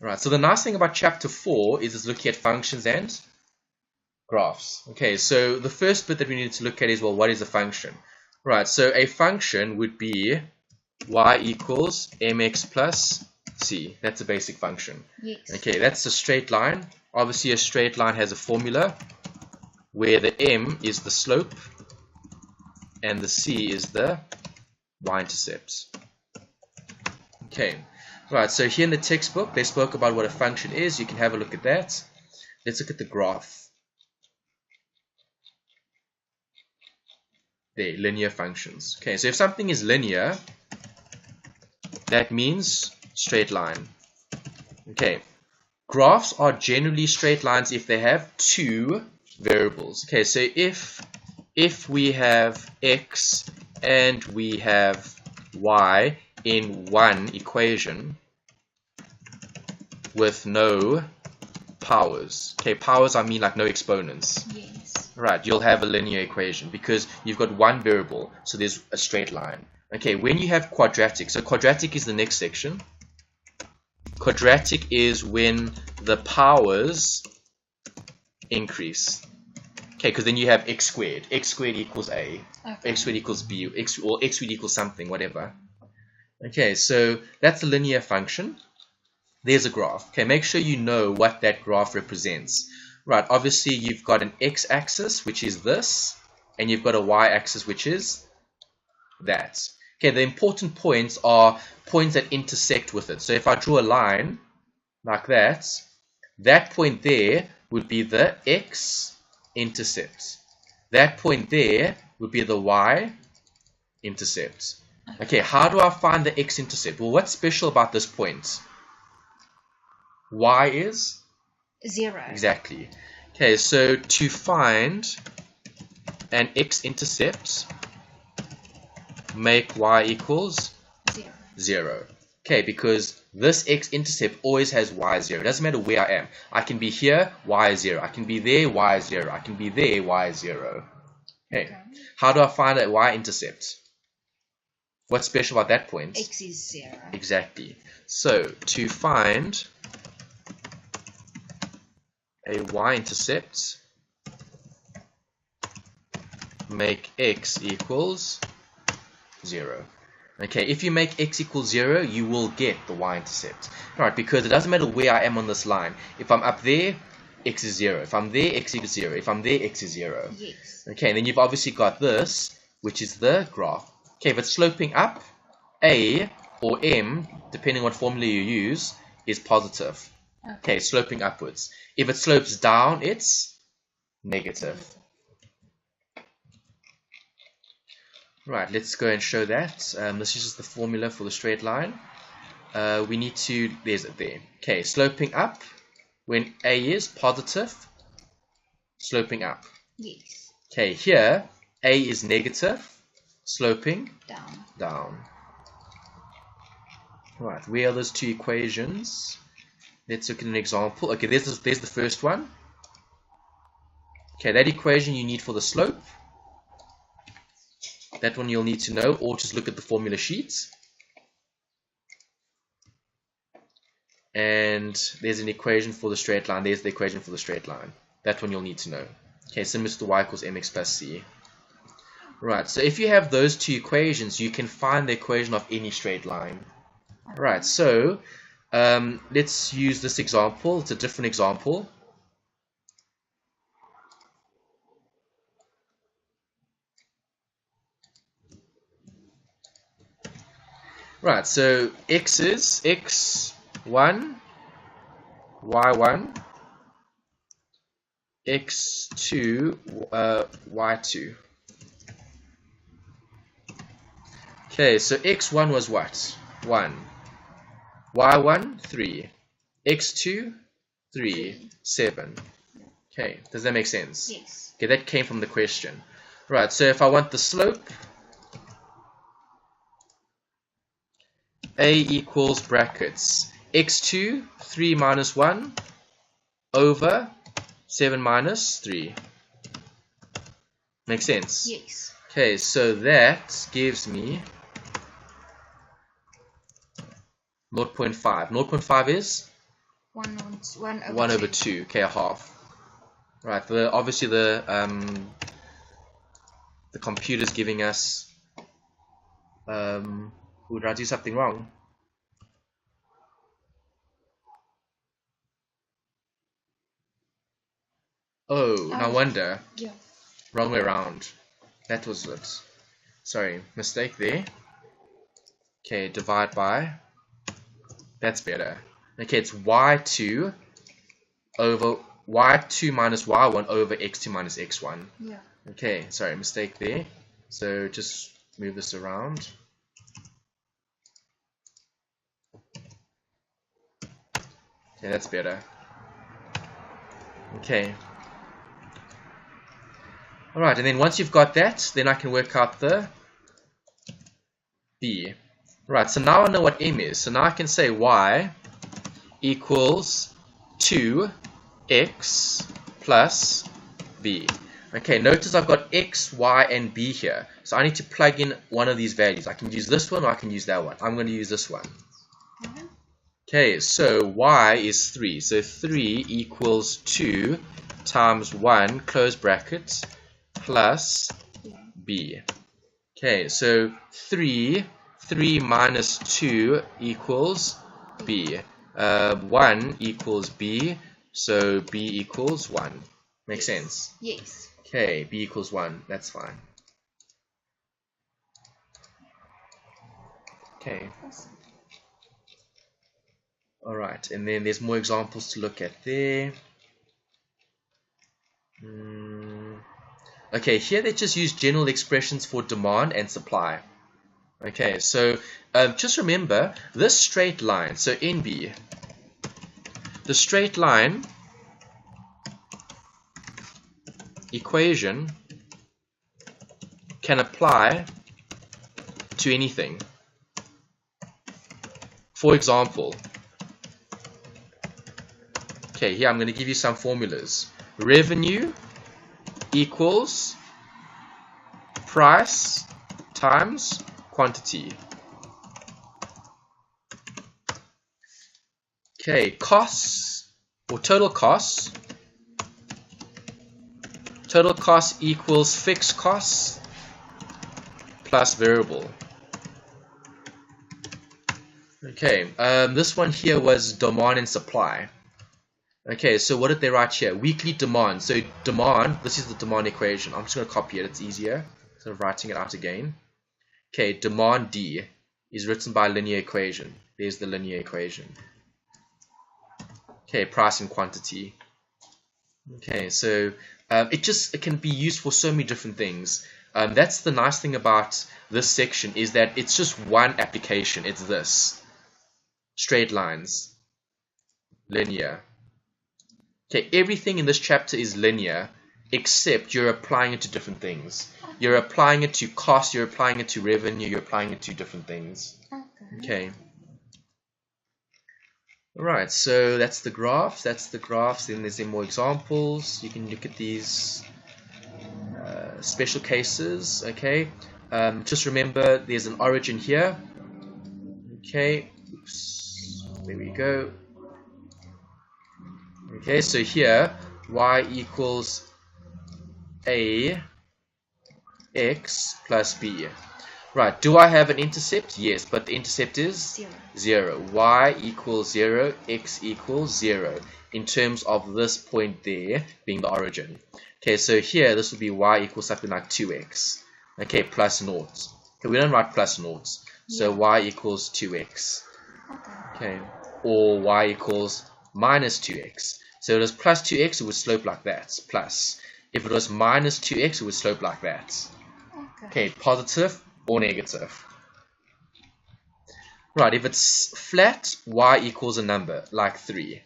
Right, so the nice thing about chapter 4 is it's looking at functions and graphs. Okay, so the first bit that we need to look at is, well, what is a function? Right, so a function would be y equals mx plus c. That's a basic function. Yes. Okay, that's a straight line. Obviously, a straight line has a formula where the m is the slope and the c is the y-intercept. Okay, right, so here in the textbook, they spoke about what a function is. You can have a look at that. Let's look at the graph. There, linear functions. Okay, so if something is linear, that means straight line. Okay, graphs are generally straight lines if they have two variables. Okay, so if we have x and we have y in one equation with no powers. Okay, powers I mean like no exponents. Yes. Right, you'll have a linear equation because you've got one variable, so there's a straight line. Okay, when you have quadratic, so quadratic is the next section. Quadratic is when the powers increase. Okay, because then you have x squared. X squared equals a. Okay. X squared equals b. Or x squared equals something, whatever. Okay, so that's a linear function. There's a graph. Okay, make sure you know what that graph represents. Right, obviously you've got an x-axis, which is this, and you've got a y-axis, which is that. Okay, the important points are points that intersect with it. So if I draw a line like that, that point there would be the x-intercept. That point there would be the y-intercept. Okay, how do I find the x-intercept? Well, what's special about this point? Y is? 0. Exactly. Okay, so to find an x-intercept, make y equals 0. Okay, because this x-intercept always has y 0. It doesn't matter where I am. I can be here, y is 0. I can be there, y is 0. I can be there, y is 0. Okay. How do I find a y-intercept? What's special about that point? X is 0. Exactly. So, to find a y-intercept, make x equals 0. Okay, if you make x equals 0, you will get the y-intercept. Alright, because it doesn't matter where I am on this line. If I'm up there, x is 0. If I'm there, x is 0. If I'm there, x is 0. Yes. Okay, and then you've obviously got this, which is the graph. Okay, if it's sloping up, a or m, depending on what formula you use, is positive. Okay, sloping upwards. If it slopes down, it's negative. Right, let's go and show that. This is just the formula for the straight line. We need to, there's it there. Okay, sloping up, when a is positive, sloping up. Yes. Okay, here, a is negative, sloping down. Right, where are those two equations? Let's look at an example. Okay, there's the first one. Okay, that equation you need for the slope. That one you'll need to know, or just look at the formula sheets. And there's an equation for the straight line. There's the equation for the straight line. That one you'll need to know. Okay, similar to y equals mx plus c. Right, so if you have those two equations, you can find the equation of any straight line. Right, so let's use this example. It's a different example. Right, so x is x1, y1, x2, y2. Okay, so x1 was what? 1. y1, 3. x2, 3, 7. Okay, does that make sense? Yes. Okay, that came from the question. Right, so if I want the slope, a equals brackets x2, 3 minus 1 over 7 minus 3. Make sense? Yes. Okay, so that gives me 0.5. 0.5 is 1 over 2. Okay, a half. Right. Obviously the computer's giving us. Did I do something wrong? Oh, no wonder. Yeah. Wrong way around. That was it. Sorry, mistake there. Okay, divide by. That's better. Okay, it's y2 over y2 minus y1 over x2 minus x1. Yeah. Okay, sorry, mistake there. So just move this around. Okay, that's better. Okay. Alright, and then once you've got that, then I can work out the b. Right, so now I know what m is. So now I can say y equals 2x plus b. Okay, notice I've got x, y, and b here. So I need to plug in one of these values. I can use this one or I can use that one. I'm going to use this one. Okay, so y is 3. So 3 equals 2 times 1, close bracket, plus b. Okay, so 3 minus 2 equals b. 1 equals b, so b equals 1. Makes sense? Yes. Okay, b equals 1. That's fine. Okay. Awesome. Alright, and then there's more examples to look at there. Okay, here they just use general expressions for demand and supply. Okay, so just remember this straight line, so NB, the straight line equation can apply to anything. For example, okay, here I'm going to give you some formulas. Revenue equals price times quantity. Okay, costs or total costs equals fixed costs plus variable. Okay, this one here was demand and supply. Okay, so what did they write here? Weekly demand. So demand, this is the demand equation. I'm just going to copy it, it's easier instead of writing it out again. Okay, demand D is written by a linear equation. There's the linear equation. Okay, price and quantity. Okay, so it can be used for so many different things. That's the nice thing about this section, is that it's just one application. It's this. Straight lines. Linear. Okay, everything in this chapter is linear, except you're applying it to different things. You're applying it to cost, you're applying it to revenue, you're applying it to different things. Okay. Alright, so that's the graphs. Then there's more examples. You can look at these special cases. Okay, just remember there's an origin here. Okay, oops, there we go. Okay, so here y equals a x plus b. Right, do I have an intercept? Yes, but the intercept is 0. Y equals 0, x equals 0 in terms of this point there being the origin. Okay, so here this would be y equals something like 2x. Okay, plus naught. Okay, we don't write plus naught. So y equals 2x. Okay, or y equals minus 2x. So if it was plus 2x, it would slope like that, plus. If it was minus 2x, it would slope like that. Okay, positive or negative. Right, if it's flat, y equals a number, like 3.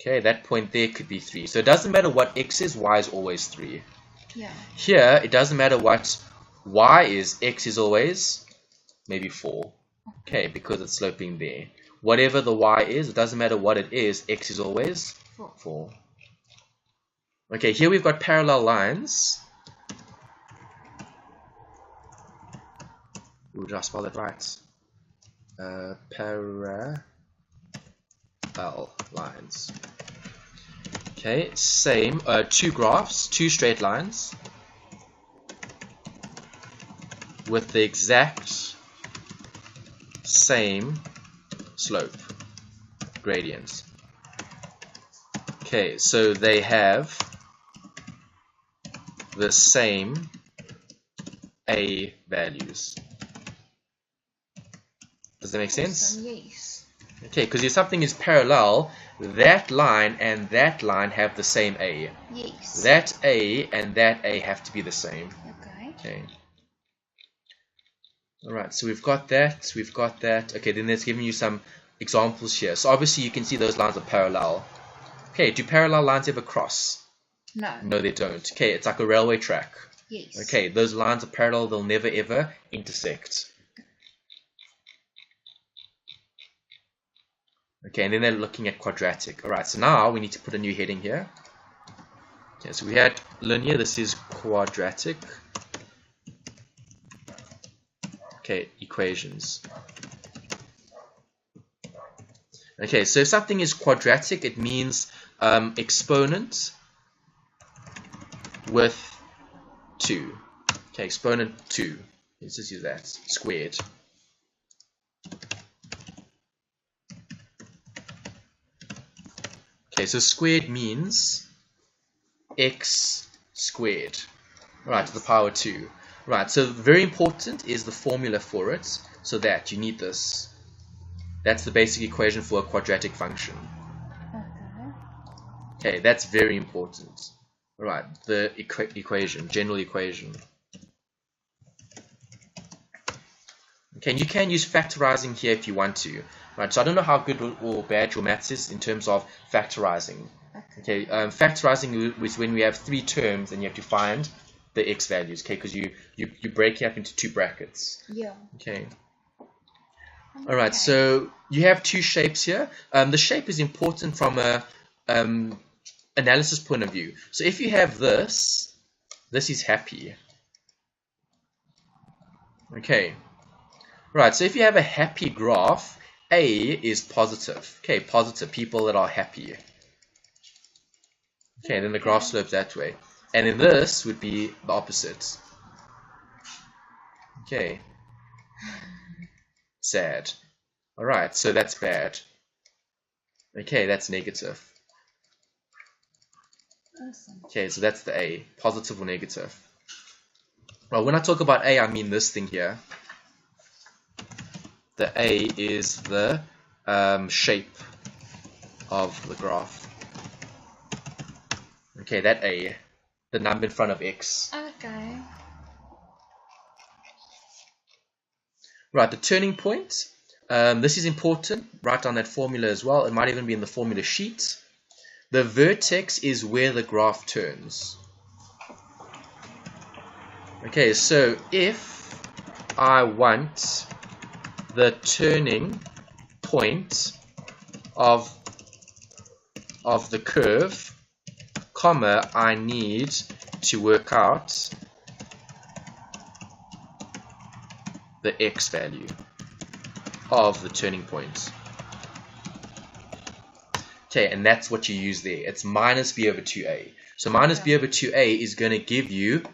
Okay, that point there could be 3. So it doesn't matter what x is, y is always 3. Yeah. Here, it doesn't matter what y is, x is always maybe 4. Okay, because it's sloping there. Whatever the y is, it doesn't matter what it is, x is always 4. Okay, here we've got parallel lines. Ooh, did I spell that right? Parallel parallel lines. Okay, same, two graphs, two straight lines with the exact same slope gradients. Okay, so they have the same A values. Does that make sense? Yes. Okay, because if something is parallel, that line and that line have the same A. Yes. That A and that A have to be the same. Okay. Okay. Alright, so we've got that, we've got that. Okay, then it's giving you some examples here. So obviously you can see those lines are parallel. Okay, do parallel lines ever cross? No. No, they don't. Okay, it's like a railway track. Yes. Okay, those lines are parallel, they'll never ever intersect. Okay, and then they're looking at quadratic. Alright, so now we need to put a new heading here. Okay, so we had linear, this is quadratic. Okay, equations. Okay, so if something is quadratic, it means exponent with 2. Okay, exponent 2. Let's just use that. Squared. Okay, so squared means x squared. Right, to the power 2. Right, so very important is the formula for it. So that you need this. That's the basic equation for a quadratic function. Okay, that's very important. Right, the equation, general equation. Okay, and you can use factorizing here if you want to. Right, so I don't know how good or bad your maths is in terms of factorizing. Okay, factorizing is when we have 3 terms and you have to find the x values. Okay, because you break it up into 2 brackets. Yeah. Okay. Alright, so you have 2 shapes here. The shape is important from a analysis point of view. So if you have this is happy. Okay. Right, so if you have a happy graph, A is positive. Okay, positive, people that are happy. Okay, then the graph slopes that way. And then this would be the opposite. Okay. Sad. Alright, so that's bad. Okay, that's negative. Awesome. Okay, so that's the A, positive or negative. Well, when I talk about A, I mean this thing here. The A is the shape of the graph. Okay, that A, the number in front of X. Okay. Right, the turning point. This is important. Write down that formula as well. It might even be in the formula sheet. The vertex is where the graph turns. Okay, so if I want the turning point of the curve, comma, I need to work out the x value of the turning point. Okay, and that's what you use there. It's minus b over 2a. So minus b over 2a is going to give you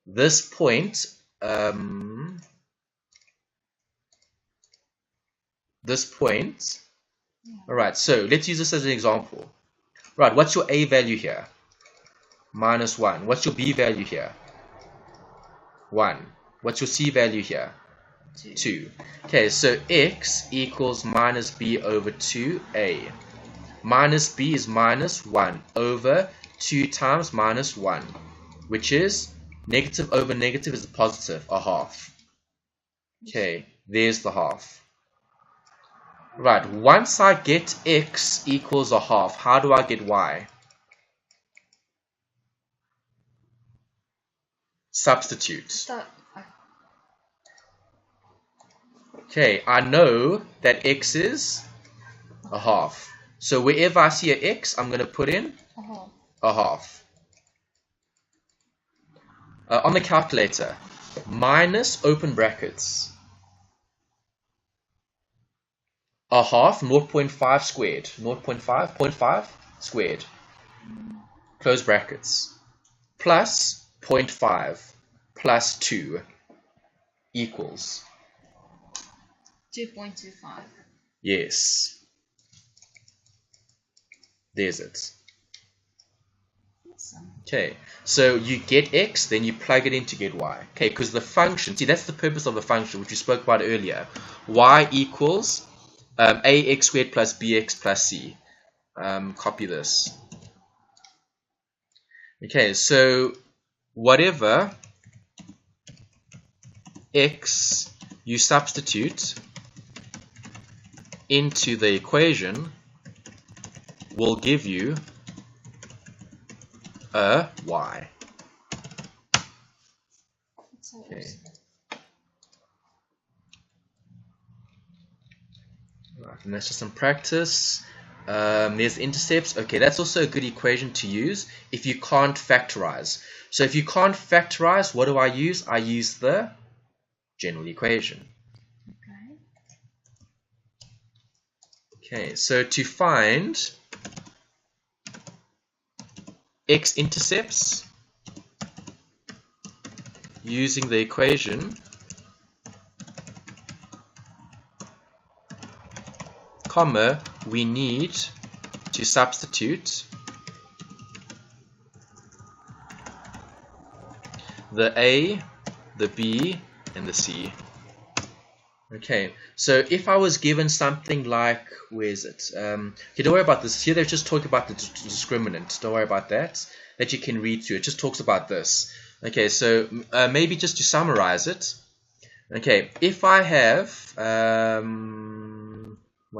this point, this point. Alright, so let's use this as an example. Right, what's your a value here? Minus 1. What's your b value here? 1. What's your c value here? 2. Okay, so x equals minus b over 2a. Minus b is minus 1 over 2 times minus 1, which is negative over negative is a positive, a half. Okay, there's the half. Right, once I get x equals a half, how do I get y? Substitute. Okay, I know that x is a half. So wherever I see an x, I'm going to put in a half. On the calculator, minus open brackets a half, 0.5 squared, 0.5 squared, close brackets, plus 0.5 plus 2 equals 2.25. Yes. There's it. Awesome. Okay, so you get x, then you plug it in to get y. Okay, because the function, see, that's the purpose of the function, which we spoke about earlier. Y equals ax squared plus bx plus c. Copy this. Okay, so whatever x you substitute into the equation will give you a y. So Okay. awesome. Right, and that's just some practice. There's intercepts. Okay, that's also a good equation to use if you can't factorize. So if you can't factorize, what do I use? I use the general equation. Okay. Okay, so to find x-intercepts using the equation, comma, we need to substitute the a, the b, and the c. Okay, so if I was given something like, where is it? Okay, don't worry about this. Here they're just talking about the discriminant. Don't worry about that. That you can read through. It just talks about this. Okay, so maybe just to summarize it. Okay, if I have, what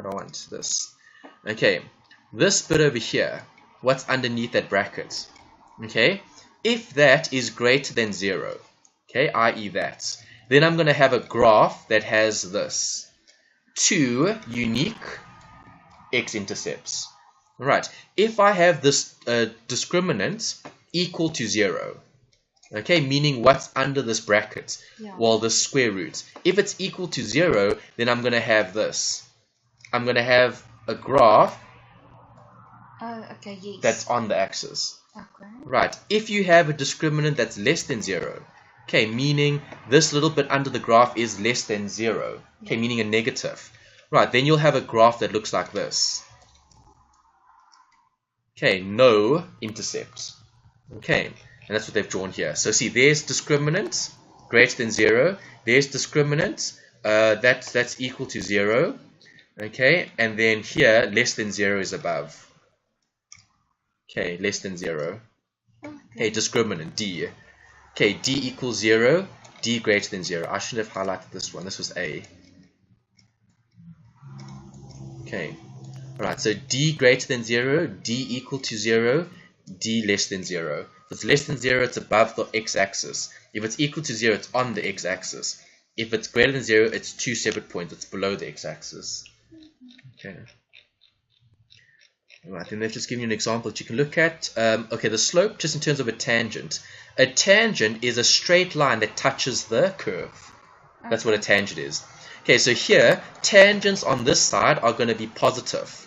I want, this. Okay, this bit over here, what's underneath that bracket? Okay, if that is greater than 0, okay, i.e. that, then I'm going to have a graph that has this. 2 unique x-intercepts. Right, if I have this discriminant equal to 0, okay, meaning what's under this bracket? Yeah. Well, the square root. If it's equal to 0, then I'm going to have this. I'm going to have a graph Oh, okay, yes. that's on the axis. Okay. Right, if you have a discriminant that's less than 0, okay, meaning this little bit under the graph is less than 0, okay, meaning a negative. Right, then you'll have a graph that looks like this. Okay, no intercept. Okay, and that's what they've drawn here. So see, there's discriminant greater than 0. There's discriminant that's equal to 0. Okay, and then here less than 0 is above. Okay, less than 0. Okay, discriminant D. Okay, D equals 0, D greater than 0. I should have highlighted this one. This was A. Okay, alright, so D greater than 0, D equal to 0, D less than 0. If it's less than 0, it's above the x-axis. If it's equal to 0, it's on the x-axis. If it's greater than 0, it's two separate points. It's below the x-axis. Okay. Alright, then they've just given you an example that you can look at. Okay, the slope, just in terms of a tangent. A tangent is a straight line that touches the curve. That's what a tangent is. Okay, so here, tangents on this side are going to be positive.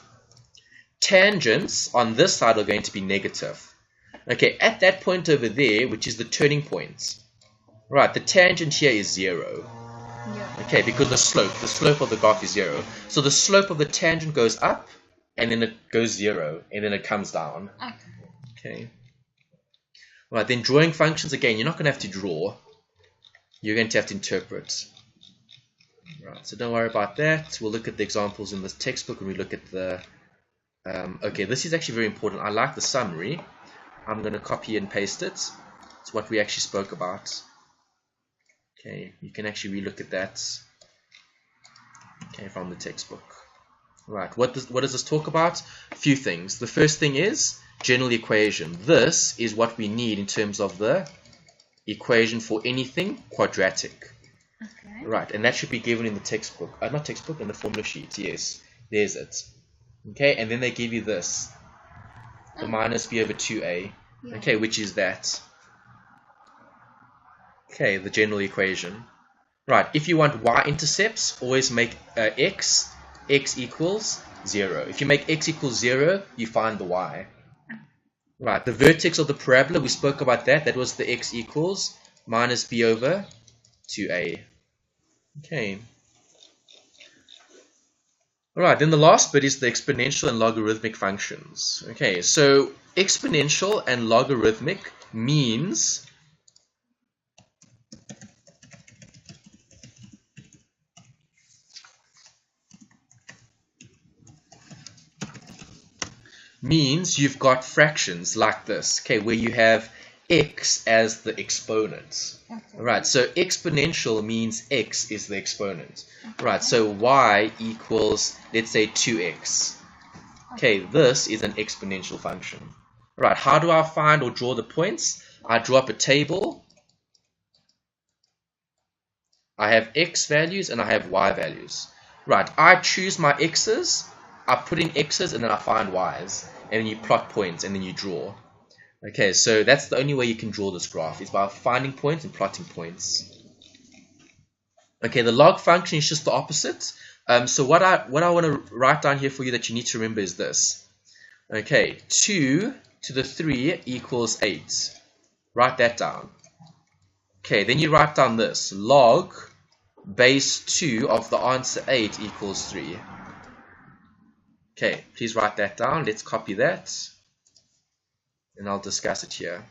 Tangents on this side are going to be negative. Okay, at that point over there, which is the turning point, right, the tangent here is 0. Yeah. Okay, because the slope of the graph is 0. So the slope of the tangent goes up, and then it goes 0, and then it comes down. Okay. Right, then drawing functions, again, you're not going to have to draw. You're going to have to interpret. Right, so don't worry about that. We'll look at the examples in the textbook when we look at the... okay, this is actually very important. I like the summary. I'm going to copy and paste it. It's what we actually spoke about. Okay, you can actually relook at that. Okay, from the textbook. Right, what does this talk about? A few things. The first thing is general equation. This is what we need in terms of the equation for anything quadratic. Okay. Right, and that should be given in the textbook. Not textbook, in the formula sheet. Yes, there's it. Okay, and then they give you this. The minus b over 2a. Yeah. Okay, which is that. Okay, the general equation. Right, if you want y-intercepts, always make x x equals 0. If you make x equals 0, you find the y. Right, the vertex of the parabola, we spoke about that. That was the x equals minus b over 2a. Okay. Alright, then the last bit is the exponential and logarithmic functions. Okay, so exponential and logarithmic means you've got fractions like this, okay, where you have x as the exponent. Right, so exponential means x is the exponent. Right, so y equals, let's say, 2x. Okay, this is an exponential function. Right, how do I find or draw the points? I draw up a table. I have x values and I have y values. Right, I choose my x's, I put in x's, and then I find y's. And then you plot points, and then you draw. Okay, so that's the only way you can draw this graph, is by finding points and plotting points. Okay, the log function is just the opposite. So what I want to write down here for you that you need to remember is this. Okay, 2 to the 3 equals 8. Write that down. Okay, then you write down this. Log base 2 of the answer 8 equals 3. Okay, please write that down. Let's copy that. And I'll discuss it here.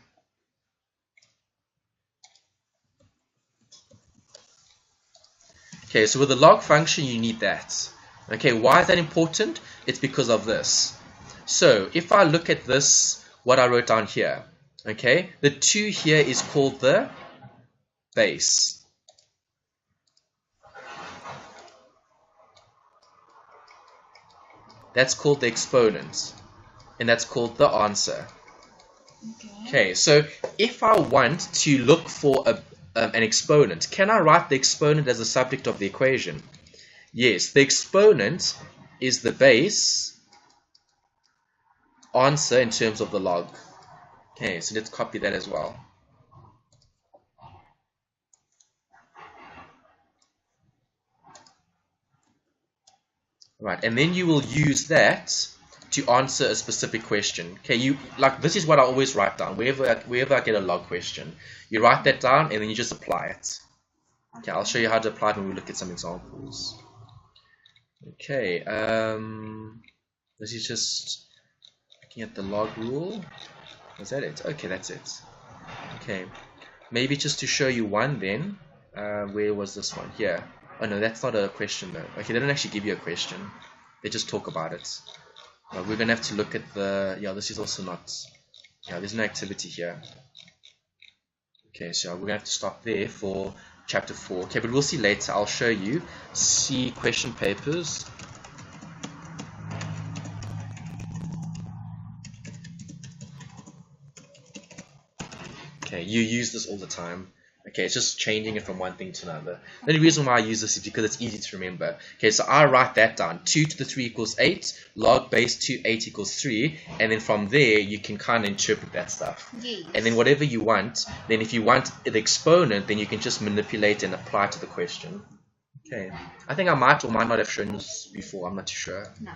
Okay, so with the log function, you need that. Okay, why is that important? It's because of this. So, if I look at this, what I wrote down here, okay, the 2 here is called the base. That's called the exponent. And that's called the answer. Okay, so if I want to look for an exponent, can I write the exponent as the subject of the equation? Yes, the exponent is the base answer in terms of the log. Okay, so let's copy that as well. Right, and then you will use that to answer a specific question. Okay, this is what I always write down. Wherever I get a log question, you write that down and then you just apply it. Okay, I'll show you how to apply it when we look at some examples. Okay, this is just looking at the log rule. Is that it? Okay, that's it. Okay, maybe just to show you one then. Where was this one? Here. Oh no, that's not a question though. Okay, they don't actually give you a question. They just talk about it. We're going to have to look at the... Yeah, this is also not... Yeah, there's no activity here. Okay, so we're going to have to stop there for chapter 4. Okay, but we'll see later. I'll show you. See question papers. Okay, you use this all the time. Okay, it's just changing it from one thing to another. The only reason why I use this is because it's easy to remember. Okay, so I write that down. 2 to the 3 equals 8. Log base 2, 8 equals 3. And then from there, you can kind of interpret that stuff. Yes. And then whatever you want, then if you want the exponent, then you can just manipulate and apply to the question. Okay, I think I might or might not have shown this before. I'm not too sure. No.